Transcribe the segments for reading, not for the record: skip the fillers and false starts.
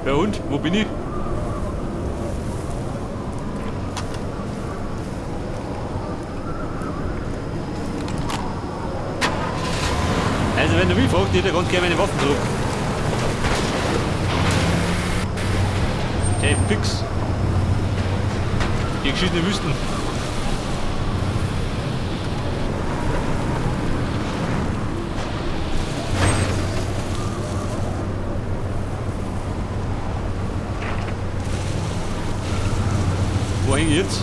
Ja und? Wo bin ich? Also wenn du mich fragst, hätte ich ganz gerne meine Waffen zurück. Hey, fix. Die geschiedene Wüsten. Wo häng ich jetzt?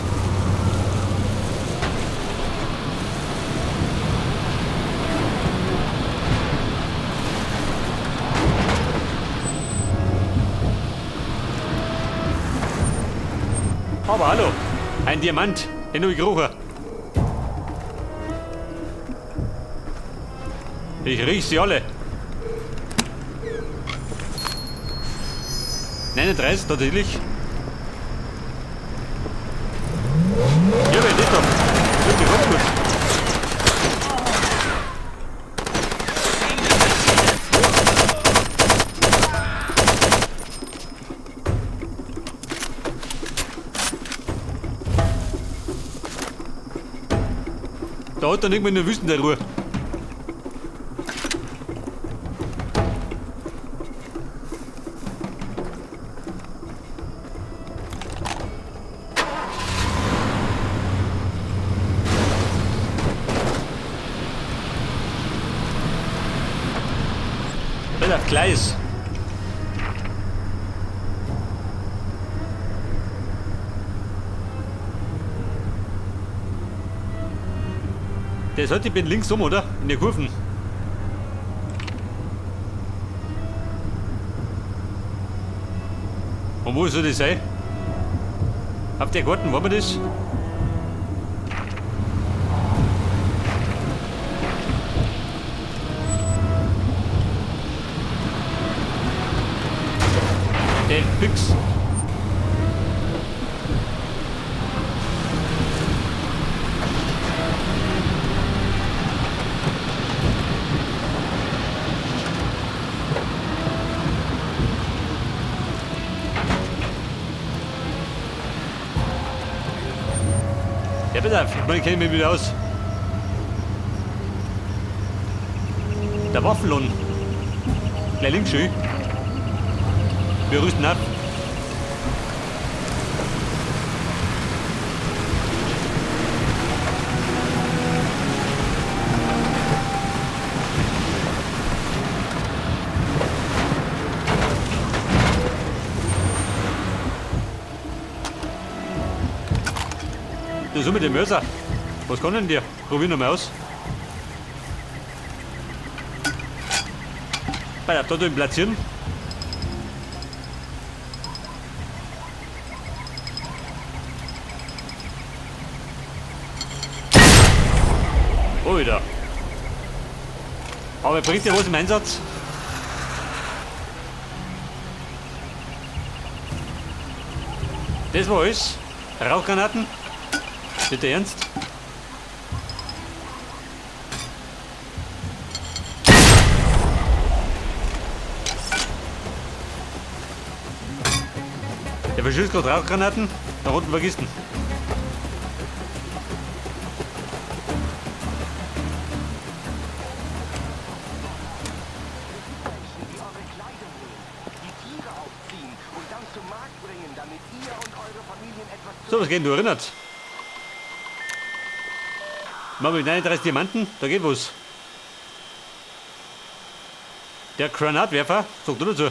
Aber hallo, ein Diamant, den habe ich gerochen. Ich riech sie alle. 39 tatsächlich. Ja, wer nicht doch. Gut, die kommt gut. Da hat dann irgendwann eine Wüsten der Ruhe. Relativ Gleis. Das hat, ich bin links rum, oder? In der Kurven. Und wo soll das sein? Auf der Garten, wo wir das? Der fix. Ja, bitte, ich kenne mich wieder aus. Der Waffellohn. Gleich links schön. Wir rüsten ab. Du so mit dem Mörser. Was kann denn der? Probier noch mal aus. Bei der Toto platzieren. Oh, wieder. Aber bringt dir was im Einsatz? Das war alles. Rauchgranaten. Bitte ernst? Der verschießt gerade Rauchgranaten. Da unten vergisst ihn. So, was geht denn, du erinnert? Machen wir mit 39 Diamanten, da geht was. Der Granatwerfer, sagt du dazu.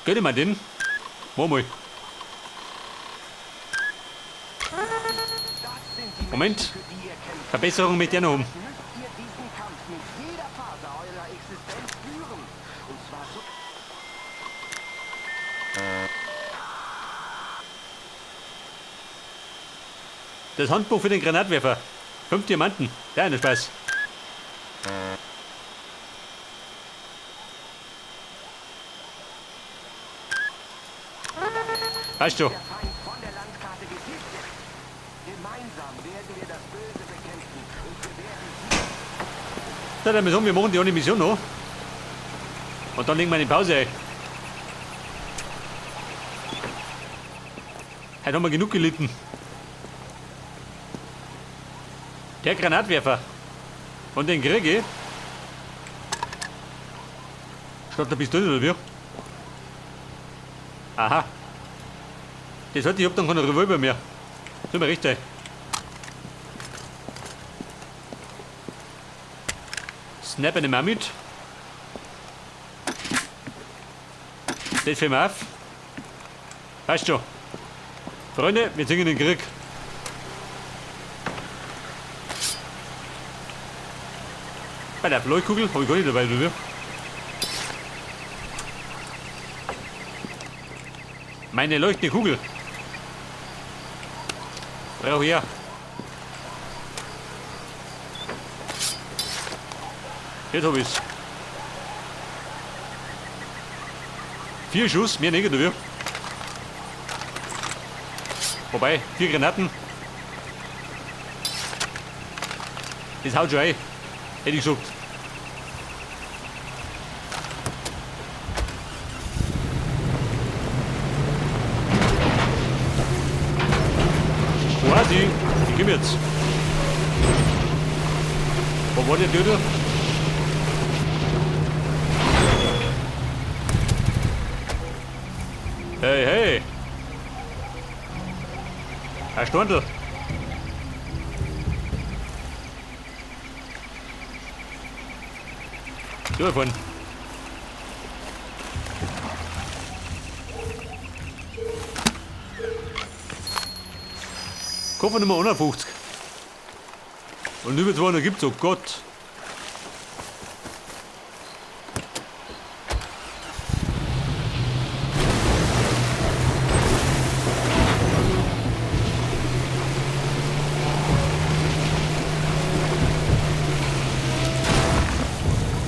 Gönn ich mal den? Mach mal. Moment. Verbesserung mit der noch oben. Das Handbuch für den Granatwerfer. 5 Diamanten. Der eine Spaß. Weißt du? Da wir sagen, wir machen die eine Mission noch. Und dann legen wir eine Pause ein. Heute haben wir genug gelitten. Der Granatwerfer. Und den kriege ich. Statt der Pistole oder wie? Aha. Das hat, ich hab dann keinen Revolver mehr. Soll mir recht sein. Snap eine Mammut. Das fällt mir auf. Passt schon. Freunde, wir ziehen in den Krieg. Bei der Leuchtkugel habe ich gar nicht dabei, oder wie? Meine leuchtende Kugel. Brauche ich ja. Jetzt habe ich's. 4 Schuss, mehr nicht, oder wie? Wobei, 4 Granaten. Das haut schon ein. Hätte ich gesagt. Quasi. Ich komm jetzt. Wo war der Töter? Hey, hey. Herr Stundl. So davon. Koffer Nummer 51. Und über 200 gibt's, oh Gott.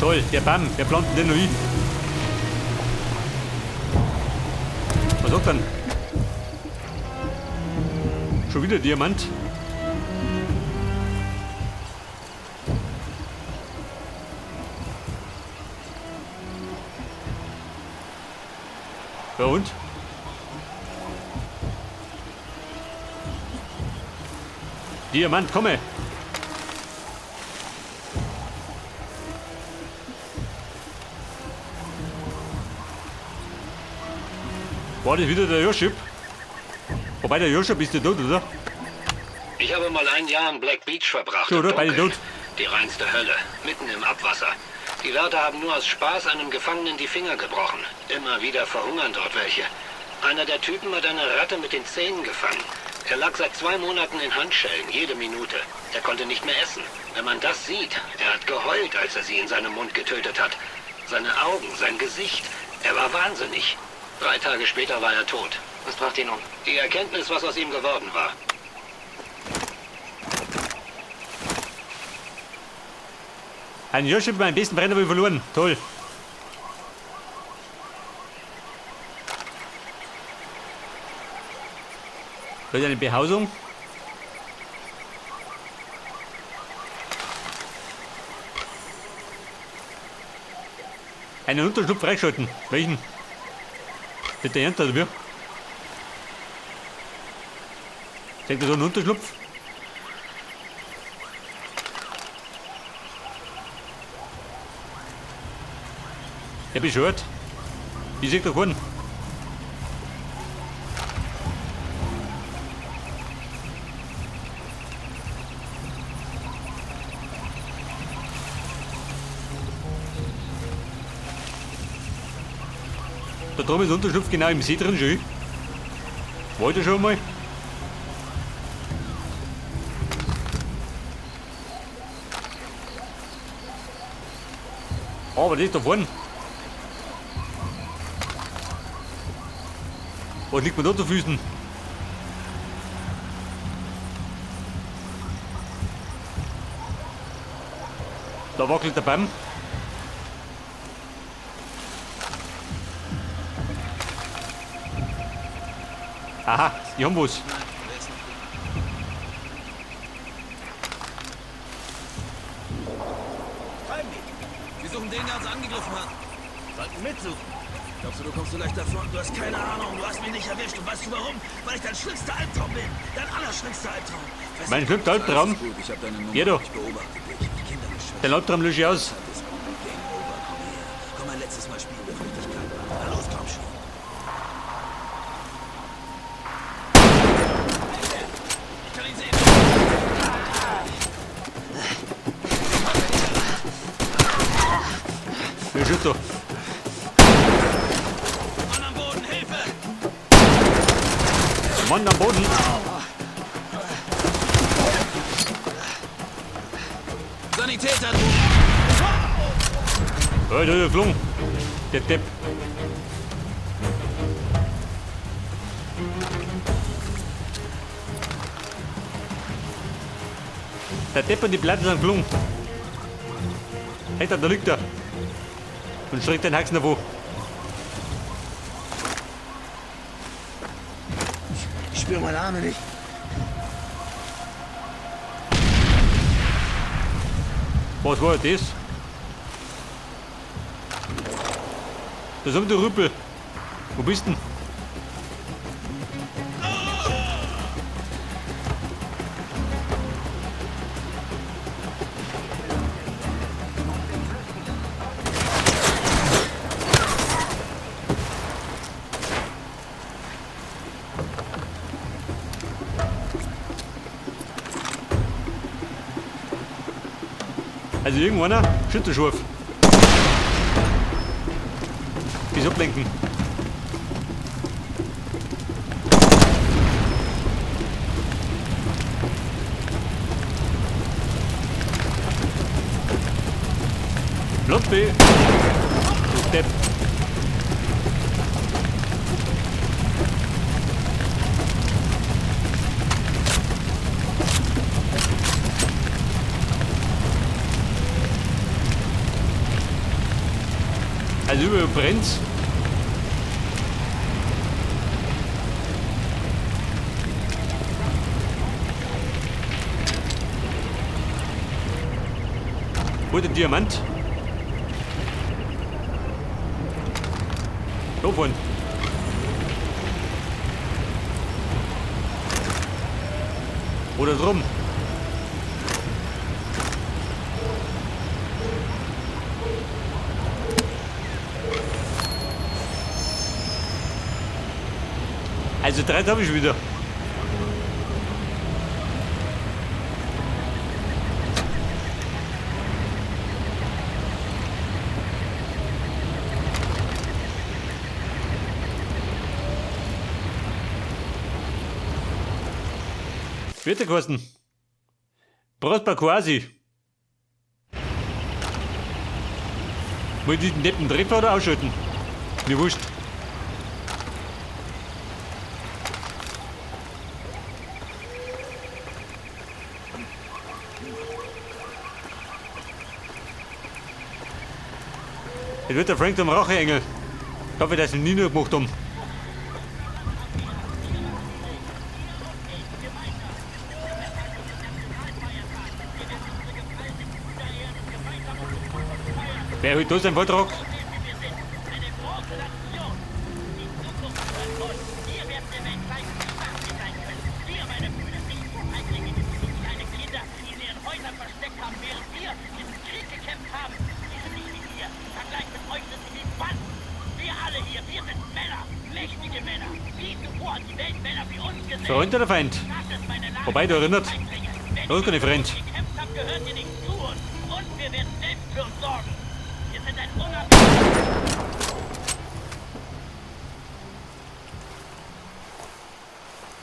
Toll, der Bam, wer plant denn noch ein? Was sagt dann? Schon wieder Diamant? Ja und? Diamant, komme! War das wieder der Joschip? Wobei der Joschip ist ja tot, oder? Ich habe mal ein Jahr in Black Beach verbracht. So, oder? Beide tot. Die reinste Hölle, mitten im Abwasser. Die Wärter haben nur aus Spaß einem Gefangenen die Finger gebrochen. Immer wieder verhungern dort welche. Einer der Typen hat eine Ratte mit den Zähnen gefangen. Er lag seit 2 Monaten in Handschellen, jede Minute. Er konnte nicht mehr essen. Wenn man das sieht, er hat geheult, als er sie in seinem Mund getötet hat. Seine Augen, sein Gesicht, er war wahnsinnig. 3 Tage später war er tot. Was bracht ihn um? Die Erkenntnis, was aus ihm geworden war. Ein Joschip, meinen besten Brenner, habe ich verloren. Toll. Da ist eine Behausung. Einen Unterschlupf freischalten. Welchen? Nicht der Ernst, oder wie? Sagt er so einen Unterschlupf? Der bescheuert. Wie sieht der keinen? Da drüben ist der Unterschlupf genau im See drin schön. Wollt ihr schon mal? Aber das ist da vorne. Was liegt mir da zu Füßen? Da wackelt der Baum. Aha, die haben was. bleiben die? Wir suchen den, der uns angegriffen hat. Sollten mitsuchen. Glaubst du, du kommst so leicht davon? Du hast keine Ahnung. Du hast mich nicht erwischt. Und weißt du warum? Weil ich dein schlimmster Albtraum bin. Dein allerschlimmster Albtraum. Mein schlimmster Albtraum? Ich hab deine Nummer. Jeder. Ich beobachte dich. Die Kinder geschwächt. Den Albtraum lösche ich aus. Das ist Game over. Komm her. Komm, ein letztes Mal spielen wir Richtigkeit. Na los, komm schon. Ich kann ihn sehen. Wir schützen. Mann am Boden, Hilfe! Mann am Boden. Sanitäter! Oh, der ist geflogen. Der Depp. Der Depp und die Platte sind geflogen. Hey, da liegt er. Und streckt den Haxen davor. Ich spüre meine Arme nicht. Was war das? Da sind die Rüppel. Wo bist du denn? Also irgendeiner schützt schon auf. Bis ablenken. Lotbe! Du Depp! Also überall brennt's. Wo ist der Diamant? Da vorne. Oder drum. Also 3 habe ich wieder. Bitte kosten. Brauchst quasi. Muss ich den Deppen treffen oder ausschütten? Mir wurscht. Jetzt wird der Frank zum Racheengel. Ich hoffe, dass wir ihn nie noch gemacht haben. Wer hält da seinen Vortrag? Freund oder Feind? Wobei, du erinnert. Da ist keine Freund.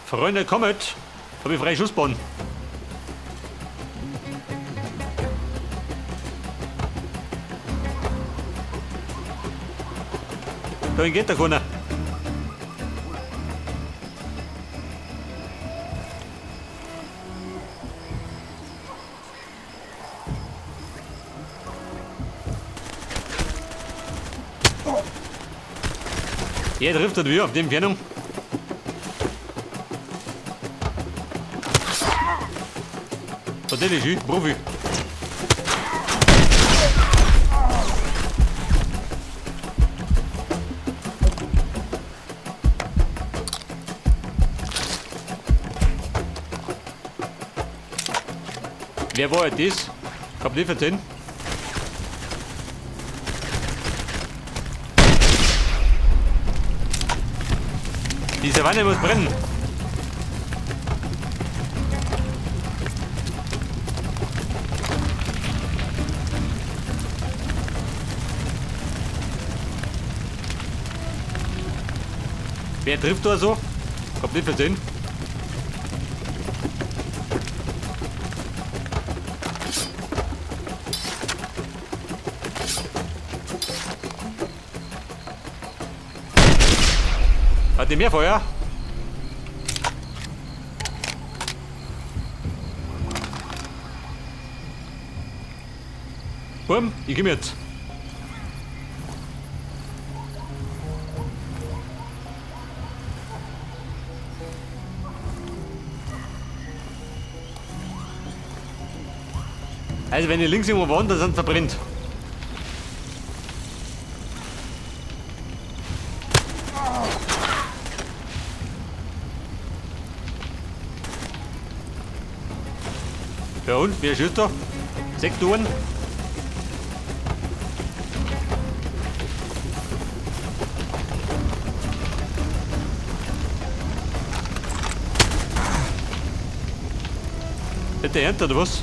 Freunde, kommt! Hab ich freie Schussbahn. Da geht der keiner. Ja, trifft er wieder auf die Entfernung. So, das ist ich, Profi. Wer war das? Ich hab nicht verzeihen. Die Savanne muss brennen. Wer trifft da so? Ich hab nicht versehen. Hat die mehr Feuer? Bumm, ich geh mit. Also wenn ihr links irgendwo wandert, sind verbrennt. Ja und, wer schießt da? Sektoren? Bitte Ernte oder was?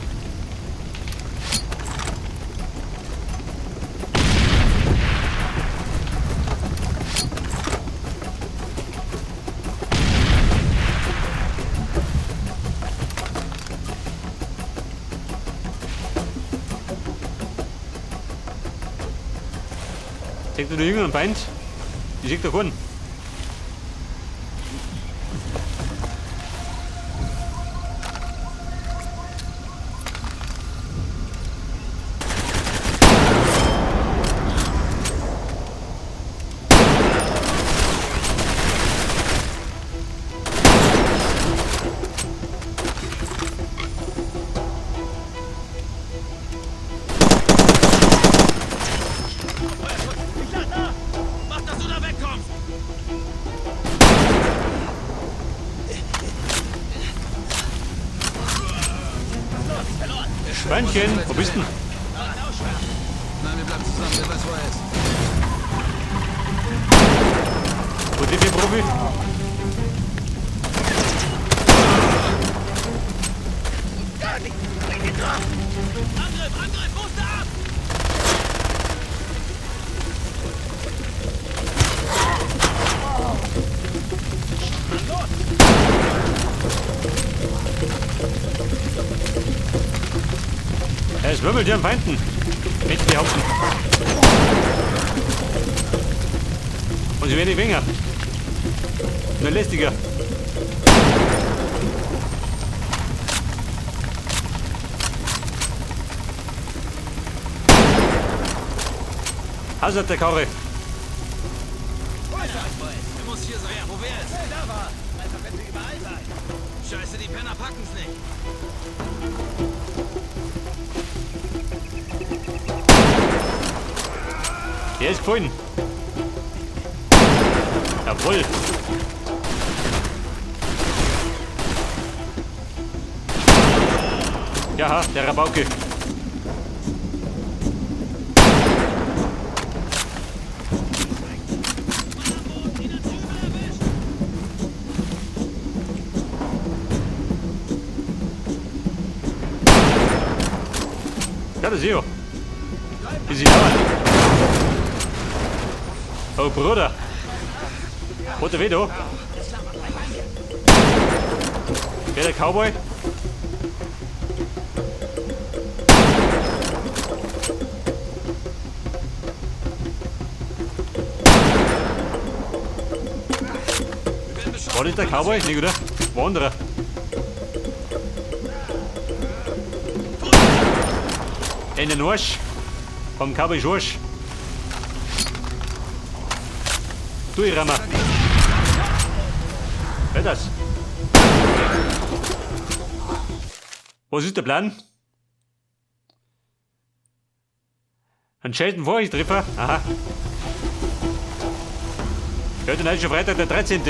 Zeig dir den jüngeren Feind. Die schickt doch an. Mach, dass du da wegkommst! Verloren! Schweinchen, wo bist du denn? Nein, wir bleiben zusammen, wer weiß, wo er ist. Wo ist der Profi? Angriff, Angriff, Muster ab! Es wirbelt hier am Feinden. Mit behaupten. Und sie werden nicht weniger. Nur lästiger. Also der Kaure. Er muss hier sein. Wo wer ist? Da war. Also wenn sie überall sein. Scheiße, die Penner packen's nicht. Der ist gefallen. Jawohl. Ja, der Rabauke. Ja, das ist ja. Wie sie dauern. Oh, Bruder. Roter Veto. Wer der Cowboy? War das der Cowboy? Nicht, oder? Wanderer. In den Arsch. Vom Cowboy Schorsch. Du, ich rammer. Wer das? Was ist der Plan? Ein Schelten vor ich treffe. Aha. Ja, dann ist schon Freitag der 13.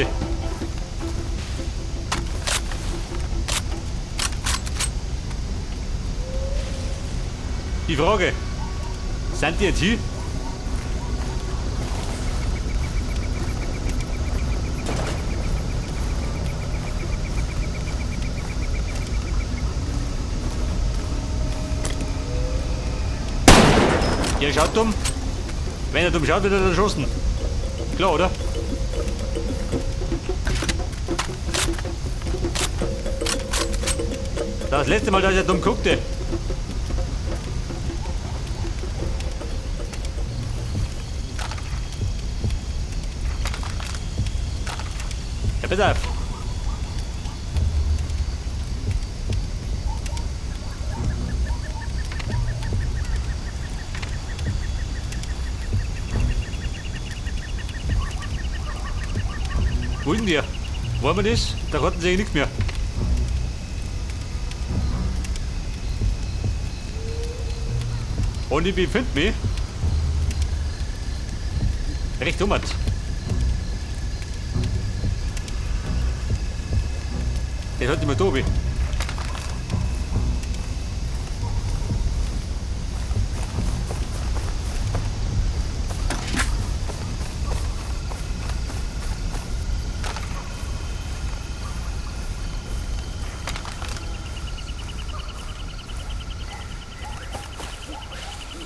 Die Frage, sind die jetzt hier? Ihr schaut dumm. Wenn er dumm schaut, wird er erschossen. Klar, oder? Das letzte Mal, dass er dumm guckte. Ja, pass auf. Wo ist denn der? Wo haben wir das? Da raten sie nichts mehr. Und ich befinde mich recht dummert. Der hört nicht mehr Tobi.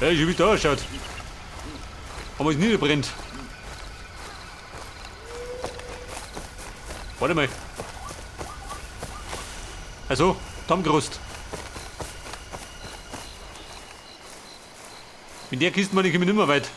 Ja, ich wie da ausschaut. Aber es niederbrennt. Warte mal. Also, Dammgerüst. Mit der Kiste meine ich nicht mehr weit.